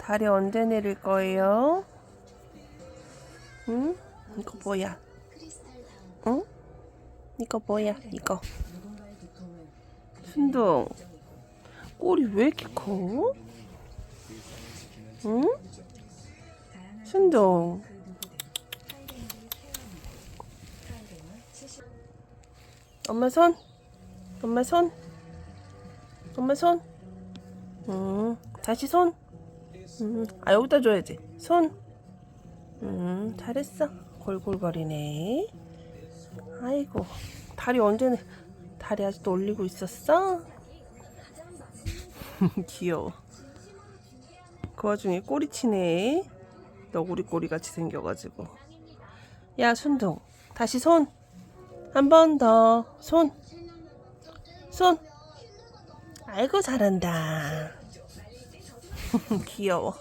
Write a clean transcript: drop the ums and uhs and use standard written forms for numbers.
다리 언제 내릴 거예요? 응? 이거 뭐야? 응? 이거 뭐야? 이거. 순둥. 꼬리 왜 이렇게 커? 응? 순둥. 엄마 손. 엄마 손. 엄마 손. 다시 손. 아, 여기다 줘야지. 손. 잘했어. 골골거리네. 아이고, 다리 언제는 다리 아직도 올리고 있었어? 귀여워. 그 와중에 꼬리치네. 너구리 꼬리 같이 생겨가지고. 야, 순둥. 다시 손. 한 번 더. 손. 손. 아이고, 잘한다. 귀여워.